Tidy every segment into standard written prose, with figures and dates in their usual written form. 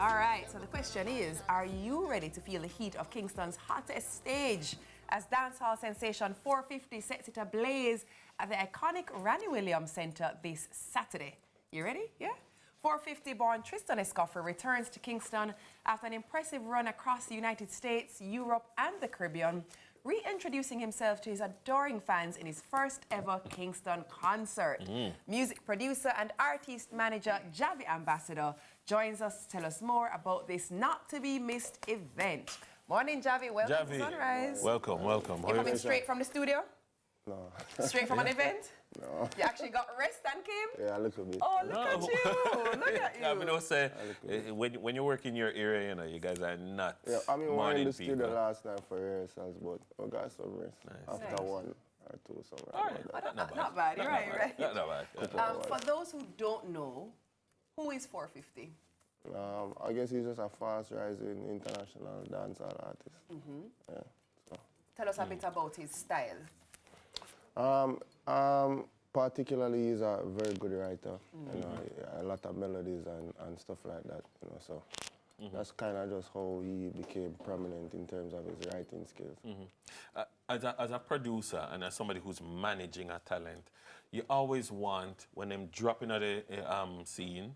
All right, so the question is, are you ready to feel the heat of Kingston's hottest stage as dancehall sensation 450 sets it ablaze at the iconic Ranny Williams Centre this Saturday? You ready? Yeah? 450-born Tristan Escoffer returns to Kingston after an impressive run across the United States, Europe and the Caribbean, reintroducing himself to his adoring fans in his first ever Kingston concert. Music producer and artist manager Jahvy Ambassador joins us to tell us more about this not-to-be-missed event. Morning, Jahvy. Welcome to Sunrise. Welcome, welcome. You coming straight from the studio? No. Straight from an event? No. You actually got rest and came? Yeah, a little bit. Oh, look at you. Look at you. I mean, I say, when you work in your area, you know, you guys are not I mean, we were in the people. studio last night for rehearsals, but we got some rest. Nice. After one or two, something All like right, that. Not bad. You're right. Not bad. For those who don't know, who is 450? I guess he's just a fast-rising international dancehall artist. Yeah, so. Tell us a bit about his style. Particularly, he's a very good writer. You know, a lot of melodies and stuff like that. You know, so that's kind of just how he became prominent in terms of his writing skills. As a producer and as somebody who's managing a talent, you always want, when them drop into the scene,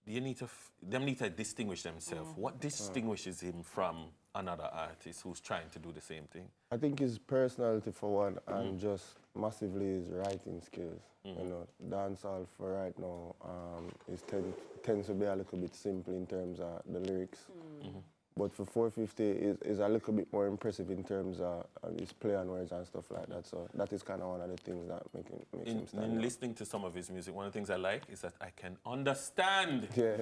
you need to them need to distinguish themselves. What distinguishes him from another artist who's trying to do the same thing? I think his personality for one, and just massively his writing skills. You know, dancehall for right now tends to be a little bit simple in terms of the lyrics. But for 450 is a little bit more impressive in terms of his play on words and stuff like that. So that is kind of one of the things that makes him stand In out. listening to some of his music, one of the things I like is that I can understand Yeah.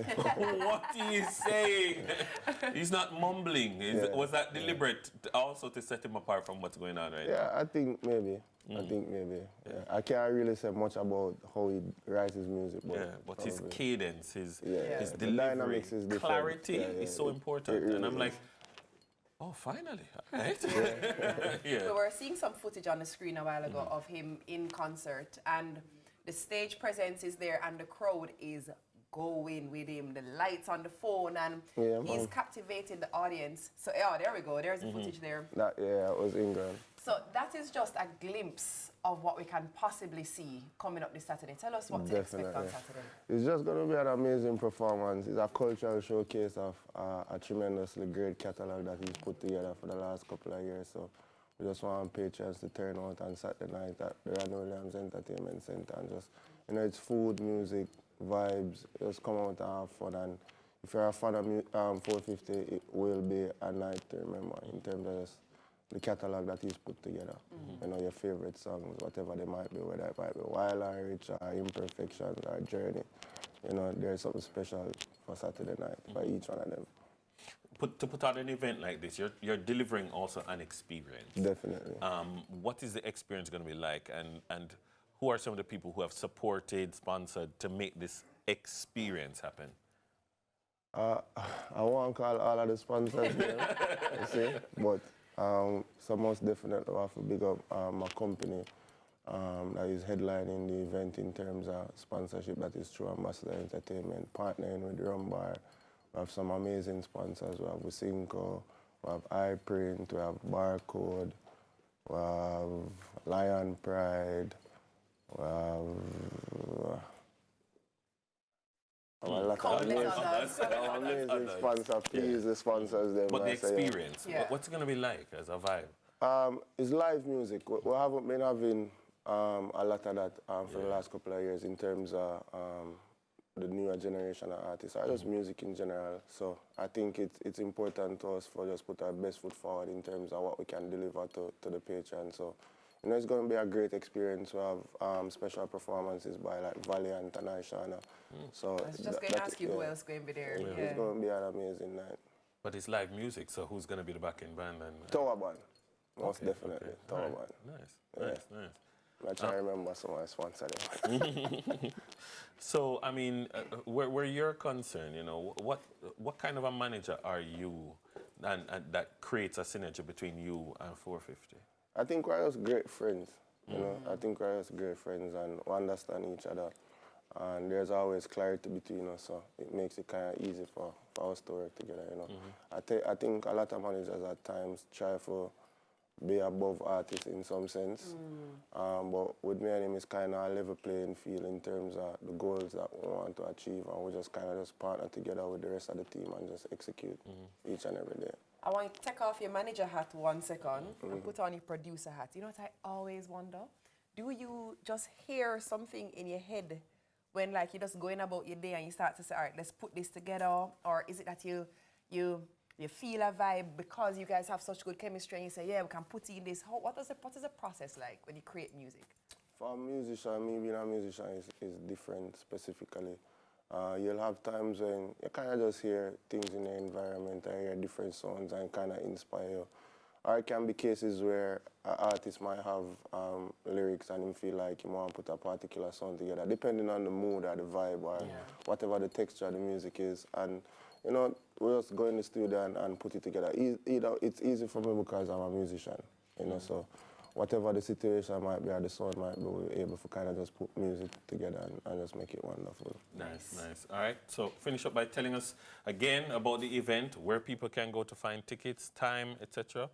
what he is saying. He's not mumbling. Was that deliberate also to set him apart from what's going on right now? Yeah, I think maybe. Yeah. I can't really say much about how he writes his music, But his cadence, his the delivery, dynamics is different. clarity is so important. It really and I'm is. like, oh, finally, all right. We were seeing some footage on the screen a while ago of him in concert, and the stage presence is there and the crowd is going with him. The lights on the phone, and he's captivated the audience. So, there we go. There's the footage there. It was England. So that is just a glimpse of what we can possibly see coming up this Saturday. Tell us what to expect on Saturday. It's just going to be an amazing performance. It's a cultural showcase of a tremendously great catalogue that he's put together for the last couple of years. So we just want patrons to turn out on Saturday night at the Ranny Williams Entertainment Centre and just, you know, it's food, music, vibes. Just come out and have fun. And if you're a fan of 450, it will be a night to remember in terms of just the catalogue that he's put together. You know, your favorite songs, whatever they might be, whether it might be Wild or Rich or Imperfections or Journey. You know, there's something special for Saturday night for each one of them. To put on an event like this, you're delivering also an experience. Definitely. What is the experience going to be like, and who are some of the people who have supported, sponsored to make this experience happen? I won't call all of the sponsors there, you see, but so most definitely I have to big up my company that is headlining the event in terms of sponsorship. That is through Ambassador Entertainment, partnering with Rumbar. We have some amazing sponsors. We have Usinco, we have iPrint, we have Barcode, we have Lion Pride, we have a lot of amazing sponsors. Please, the sponsors them. But the experience, what's it going to be like as a vibe? It's live music. We haven't been having a lot of that for the last couple of years in terms of the newer generation of artists, or just music in general. So I think it's important to us for just put our best foot forward in terms of what we can deliver to the patrons. So, you know, it's going to be a great experience. We have special performances by like Valiant and Aishana. So I was just going to ask you who else is going to be there. It's going to be an amazing night. But it's live music, so who's going to be the backing band? Tower Band, most definitely. Tower Band. Nice. I try to remember some of my sponsors. So, I mean, where you're concerned, you know, what kind of a manager are you, and that creates a synergy between you and 450? I think we're just great friends. You know, I think we're just great friends and we understand each other. And there's always clarity between us, so it makes it kind of easy for us to work together, you know. I think a lot of managers at times try to be above artists in some sense, but with me and him, it's kind of a level playing field in terms of the goals that we want to achieve, and we just kind of just partner together with the rest of the team and just execute each and every day. I want you to take off your manager hat 1 second and put on your producer hat. You know what I always wonder? Do you just hear something in your head when like you're just going about your day and you start to say, all right, let's put this together? Or is it that you feel a vibe because you guys have such good chemistry and you say, yeah, we can put in this? What is the process like when you create music? For a musician, me being a musician is different specifically. You'll have times when you kind of just hear things in the environment and hear different sounds and kind of inspire you. Or it can be cases where an artist might have lyrics and him feel like he want to put a particular song together, depending on the mood or the vibe or whatever the texture of the music is. And, you know, we just go in the studio and put it together. It's easy for me because I'm a musician, you know, so whatever the situation might be or the song might be, we're able to kind of just put music together and just make it wonderful. Nice, nice. All right, so finish up by telling us again about the event, where people can go to find tickets, time, etc.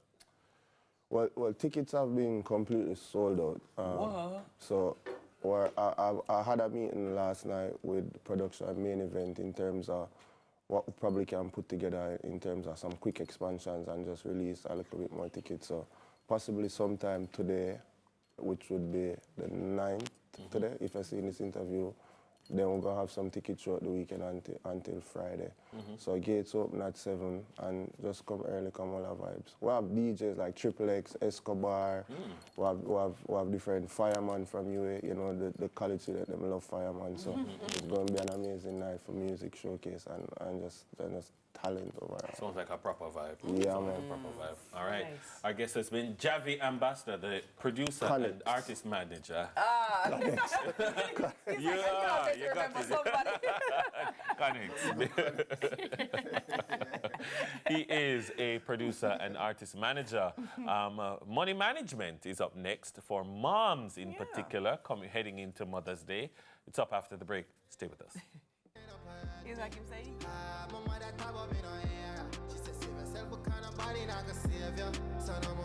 Well, tickets have been completely sold out. What? So I had a meeting last night with production main event in terms of what we probably can put together in terms of some quick expansions and just release a little bit more tickets. So possibly sometime today, which would be the 9th today, if I see in this interview, then we're going to have some tickets throughout the weekend until Friday. So gates open at 7 and just come early, come all our vibes. We have DJs like Triple X, Escobar, we have different firemen from UA, you know, the college students, them love firemen, so it's going to be an amazing night for music showcase and just talent overall. Sounds like a proper vibe. Yeah, Sounds man. like a proper vibe. All right. Nice. Our guest has been Jahvy Ambassador, the producer and artist manager. You got He is a producer and artist manager. Money management is up next for moms in particular, heading into Mother's Day. It's up after the break. Stay with us. Here's what I'm saying. She said, save yourself, what kind of body not gonna save you? Son of